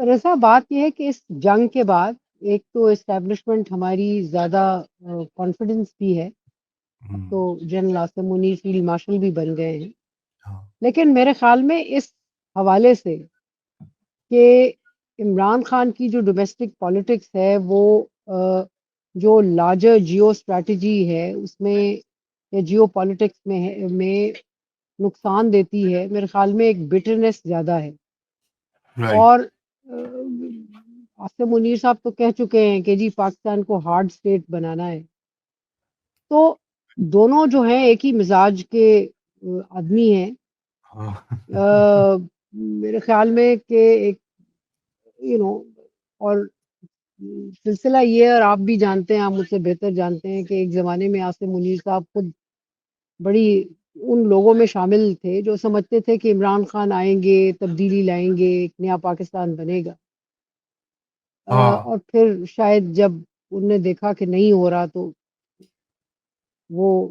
رضا بات یہ ہے کہ اس جنگ کے بعد ایک تو اسٹیبلشمنٹ ہماری زیادہ کانفیڈنس بھی ہے. اب ہوں، تو general Asim Munir field marshal بھی بن گئے ہیں. ہاں، لیکن میرے خیال میں اس حوالے سے کہ عمران خان کی جو ڈومیسٹک پالیٹکس ہے وہ جو لارجر جیو اسٹریٹجی ہے اس میں یا جیو پالیٹکس میں نقصان دیتی ہے. میرے خیال میں ایک بٹرنس زیادہ ہے. رائٹ. اور عاصم منیر صاحب تو کہہ چکے ہیں کہ جی پاکستان کو ہارڈ اسٹیٹ بنانا ہے. تو دونوں جو ہیں ایک ہی مزاج کے آدمی ہیں. ہاں. میرے خیال میں کہ ایک اور سلسلہ یہ، اور آپ بھی جانتے ہیں، آپ مجھ سے بہتر جانتے ہیں کہ ایک زمانے میں عاصم منیر صاحب خود بڑی ان لوگوں میں شامل تھے جو سمجھتے تھے کہ عمران خان آئیں گے، تبدیلی لائیں گے، ایک نیا پاکستان بنے گا. ہاں، اور پھر شاید جب انہوں نے دیکھا کہ نہیں ہو رہا تو وہ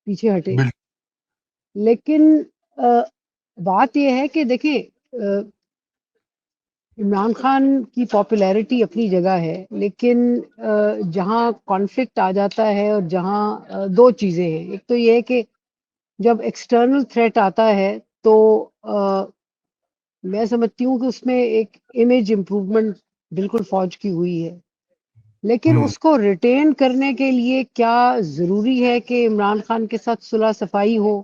پیچھے ہٹے. بالکل. لیکن بات یہ ہے کہ دیکھیں، عمران خان کی پاپولیرٹی اپنی جگہ ہے، لیکن جہاں کانفلکٹ آ جاتا ہے اور جہاں دو چیزیں ہیں. ایک تو یہ ہے کہ جب ایکسٹرنل تھریٹ آتا ہے تو میں سمجھتی ہوں کہ اس میں ایک امیج امپروومنٹ بالکل فوج کی ہوئی ہے. لیکن ہوں، اس کو ریٹین کرنے کے لیے کیا ضروری ہے کہ عمران خان کے ساتھ صلح صفائی ہو؟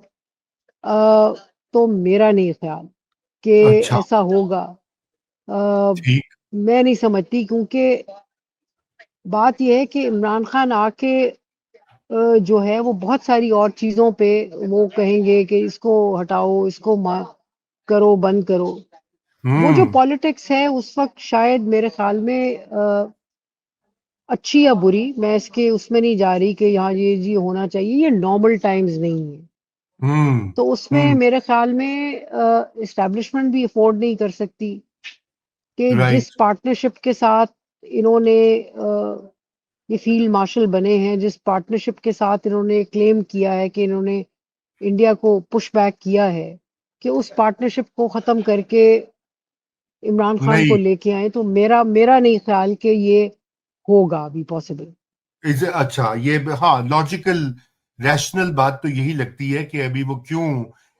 تو میرا نہیں خیال کہ اچھا، ایسا ہوگا. ٹھیک. میں نہیں سمجھتی، کیونکہ بات یہ ہے کہ عمران خان آ کے جو ہے وہ بہت ساری اور چیزوں پہ وہ کہیں گے کہ اس کو ہٹاؤ، اس کو کرو، بند کرو. وہ جو ہوں، پالیٹکس ہے اس وقت شاید میرے خیال میں اچھی یا بری، میں اس میں نہیں جا رہی کہ یہاں یہ جی ہونا چاہیے، یہ نارمل ٹائمز نہیں ہے. ہوں، تو اس میں ہوں، میرے خیال میں اسٹیبلشمنٹ بھی افورڈ نہیں کر سکتی کہ رائٹ. جس پارٹنرشپ کے ساتھ انہوں نے یہ فیلڈ مارشل بنے ہیں، جس پارٹنرشپ کے ساتھ انہوں نے کلیم کیا ہے کہ انہوں نے انڈیا کو پش بیک کیا ہے، کہ اس پارٹنرشپ کو ختم کر کے عمران خان کو نہیں، لے کے آئے. تو میرا نہیں خیال کہ یہ ہوگا ابھی پاسبل. اچھا، یہ ہاں لاجیکل ریشنل بات تو یہی لگتی ہے کہ ابھی وہ کیوں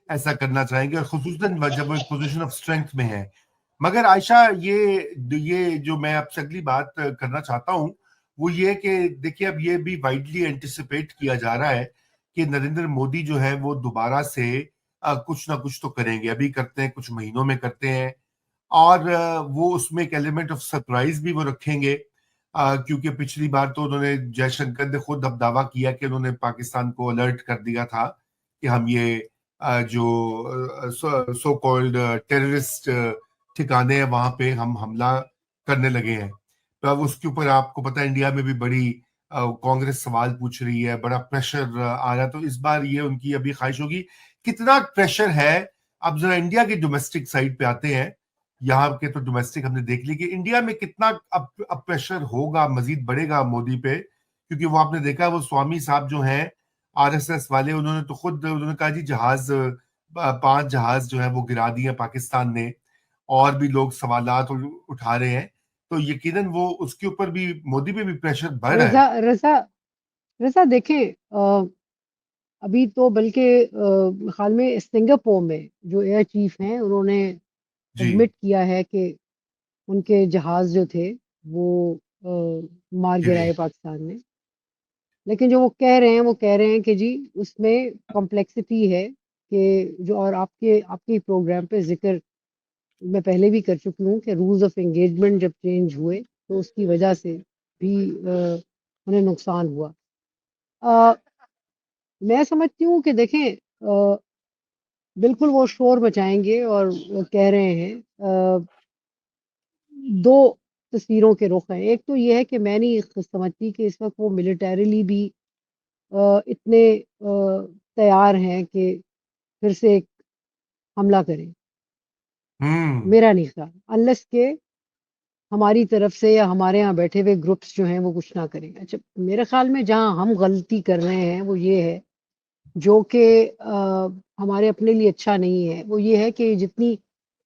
ایسا کرنا چاہیں گے، اور خصوصاً جب وہ ایک پوزیشن آف اسٹرینتھ میں ہے. مگر عائشہ، یہ جو میں آپ سے اگلی بات کرنا چاہتا ہوں وہ یہ کہ دیکھیے اب یہ بھی وائڈلی اینٹیسپیٹ کیا جا رہا ہے کہ نریندر مودی جو ہے وہ دوبارہ سے کچھ نہ کچھ تو کریں گے. ابھی کرتے ہیں، کچھ مہینوں میں کرتے ہیں، اور وہ اس میں ایک ایلیمنٹ آف سرپرائز بھی وہ رکھیں گے، کیونکہ پچھلی بار تو انہوں نے جے شنکر نے خود اب دعویٰ کیا کہ انہوں نے پاکستان کو الرٹ کر دیا تھا کہ ہم یہ جو سو کالڈ ٹیررسٹ ٹھکانے ہیں وہاں پہ ہم حملہ کرنے لگے ہیں. تو اب اس کے اوپر آپ کو پتا انڈیا میں بھی بڑی کانگریس سوال پوچھ رہی ہے، بڑا پریشر آ رہا ہے. تو اس بار یہ ان کی ابھی خواہش ہوگی. کتنا پریشر ہے؟ اب ذرا انڈیا کی ڈومیسٹک سائڈ پہ آتے ہیں. یہاں کے تو ڈومیسٹک ہم نے دیکھ لی کہ انڈیا میں کتنا اب پریشر ہوگا، مزید بڑھے گا مودی پہ، کیونکہ وہ آپ نے دیکھا وہ سوامی صاحب جو ہیں آر ایس ایس والے، انہوں نے تو خود انہوں نے کہا جی 5 جہاز جو ہیں وہ گرا دیے پاکستان نے، اور بھی لوگ سوالات اٹھا رہے ہیں. تو یقیناً وہ اس کے اوپر بھی مودی پہ بھی پریشر بڑھ رہا ہے. رضا رضا رضا دیکھیں، ابھی تو بلکہ حال میں سنگاپور میں جو ایئر چیف ہیں انہوں نے جی، ایڈمٹ کیا ہے کہ ان کے جہاز جو تھے وہ مار گرے. گرائے پاکستان نے. لیکن جو وہ کہہ رہے ہیں، وہ کہہ رہے ہیں کہ جی اس میں کمپلیکسٹی ہے، کہ جو اور آپ کے پروگرام پہ ذکر میں پہلے بھی کر چکی ہوں کہ رولز آف انگیجمنٹ جب چینج ہوئے تو اس کی وجہ سے بھی انہیں نقصان ہوا. میں سمجھتی ہوں کہ دیکھیں، بالکل وہ شور مچائیں گے، اور وہ کہہ رہے ہیں دو تصویروں کے رخ ہیں. ایک تو یہ ہے کہ میں نہیں سمجھتی کہ اس وقت وہ ملیٹریلی بھی اتنے تیار ہیں کہ پھر سے ایک حملہ کریں. ہوں، میرا نہیں خیال، انلیس کہ ہماری طرف سے یا ہمارے یہاں بیٹھے ہوئے گروپس جو ہیں وہ کچھ نہ کریں. اچھا، میرے خیال میں جہاں ہم غلطی کر رہے ہیں وہ یہ ہے، جو کہ ہمارے اپنے لیے اچھا نہیں ہے، وہ یہ ہے کہ جتنی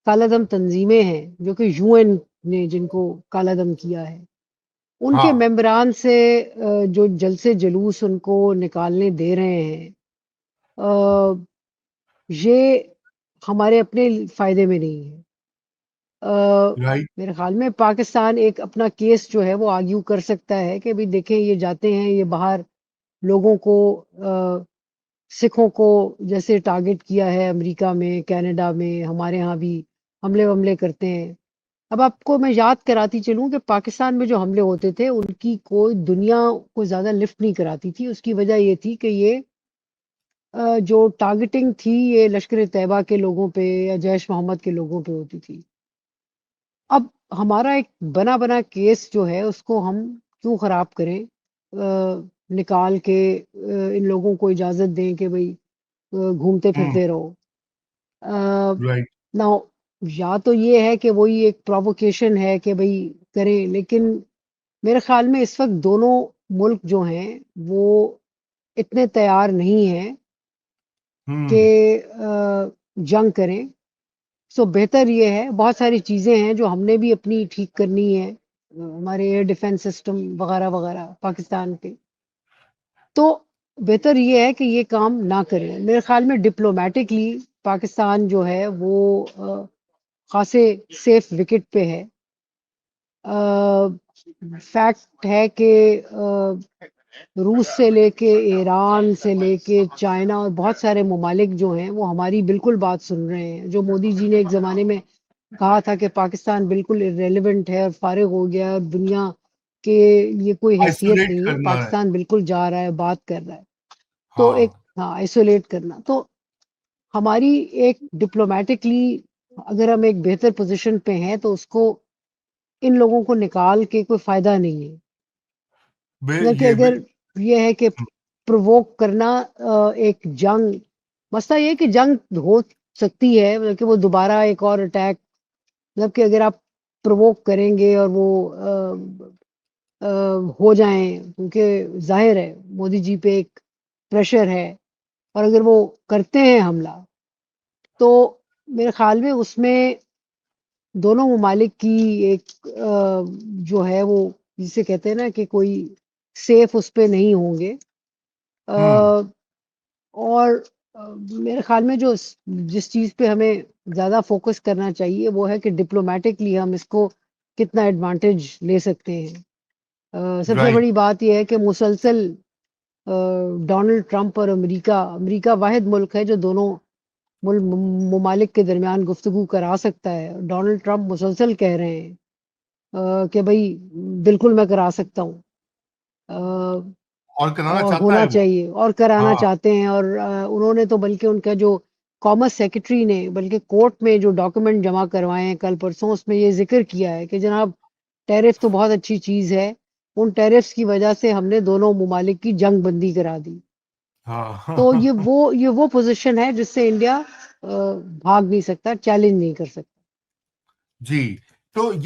کالعدم تنظیمیں ہیں جو کہ یو این نے جن کو کالا دم کیا ہے ان کے ہاں ممبران سے جو جلسے جلوس ان کو نکالنے دے رہے ہیں یہ ہمارے اپنے فائدے میں نہیں ہے. رائٹ. میرے خیال میں پاکستان ایک اپنا کیس جو ہے وہ آرگیو کر سکتا ہے کہ بھی دیکھیں یہ جاتے ہیں یہ باہر لوگوں کو سکھوں کو جیسے ٹارگٹ کیا ہے امریکہ میں کینیڈا میں ہمارے ہاں بھی حملے وملے کرتے ہیں. اب آپ کو میں یاد کراتی چلوں کہ پاکستان میں جو حملے ہوتے تھے ان کی کوئی دنیا کو زیادہ لفٹ نہیں کراتی تھی. اس کی وجہ یہ تھی کہ یہ جو ٹارگٹنگ تھی یہ لشکر طیبہ کے لوگوں پہ یا جیش محمد کے لوگوں پہ ہوتی تھی. اب ہمارا ایک بنا بنا کیس جو ہے اس کو ہم کیوں خراب کریں نکال کے ان لوگوں کو اجازت دیں کہ بھئی گھومتے پھرتے رہو. رائٹ. نہ یا تو یہ ہے کہ وہی ایک پرووکیشن ہے کہ بھئی کریں لیکن میرے خیال میں اس وقت دونوں ملک جو ہیں وہ اتنے تیار نہیں ہیں کہ جنگ کریں. سو بہتر یہ ہے بہت ساری چیزیں ہیں جو ہم نے بھی اپنی ٹھیک کرنی ہے ہمارے ایئر ڈیفنس سسٹم وغیرہ وغیرہ پاکستان کے. تو بہتر یہ ہے کہ یہ کام نہ کریں. میرے خیال میں ڈپلومیٹکلی پاکستان جو ہے وہ خاصے سیف وکٹ پہ ہے. فیکٹ ہے کہ روس سے لے کے ایران سے لے کے چائنا اور بہت سارے ممالک جو ہیں وہ ہماری بالکل بات سن رہے ہیں. جو مودی جی نے ایک زمانے میں کہا تھا کہ پاکستان بالکل ریلیونٹ ہے اور فارغ ہو گیا اور دنیا کے یہ کوئی حیثیت آئسولیٹ نہیں ہے کرنا ہے. پاکستان بالکل جا رہا ہے بات کر رہا ہے. تو ہاں ایک ہاں آئسولیٹ کرنا تو ہماری ایک ڈپلومیٹکلی اگر ہم ایک بہتر پوزیشن پہ ہیں تو اس کو ان لوگوں کو نکال کے کوئی فائدہ نہیں ہے. کہ یہ اگر یہ ہے کہ پرووک کرنا ایک جنگ مسئلہ یہ کہ جنگ ہو سکتی ہے کہ وہ دوبارہ ایک اور اٹیک مطلب کہ اگر آپ پرووک کریں گے اور وہ ہو جائیں کیونکہ ظاہر ہے مودی جی پہ ایک پریشر ہے اور اگر وہ کرتے ہیں حملہ تو میرے خیال میں اس میں دونوں ممالک کی ایک جو ہے وہ جسے کہتے ہیں نا کہ کوئی سیف اس پہ نہیں ہوں گے. اور میرے خیال میں جو جس چیز پہ ہمیں زیادہ فوکس کرنا چاہیے وہ ہے کہ ڈپلومیٹکلی ہم اس کو کتنا ایڈوانٹیج لے سکتے ہیں. سب سے رائٹ. بڑی بات یہ ہے کہ مسلسل ڈونلڈ ٹرمپ اور امریکہ واحد ملک ہے جو دونوں ممالک کے درمیان گفتگو کرا سکتا ہے. ڈونلڈ ٹرمپ مسلسل کہہ رہے ہیں کہ بھئی بالکل میں کرا سکتا ہوں اور کرانا اور چاہتا ہے ہونا وہ. چاہیے اور کرانا ہاں چاہتے ہیں. اور انہوں نے تو بلکہ ان کا جو کامرس سیکرٹری نے بلکہ کورٹ میں جو ڈاکومنٹ جمع کروائے ہیں کل پرسوں اس میں یہ ذکر کیا ہے کہ جناب ٹیرف تو بہت اچھی چیز ہے ان ٹیرفز کی وجہ سے ہم نے دونوں ممالک کی جنگ بندی کرا دی. ہاں. تو یہ وہ پوزیشن ہے جس سے انڈیا بھاگ نہیں سکتا چیلنج نہیں کر سکتا. جی تو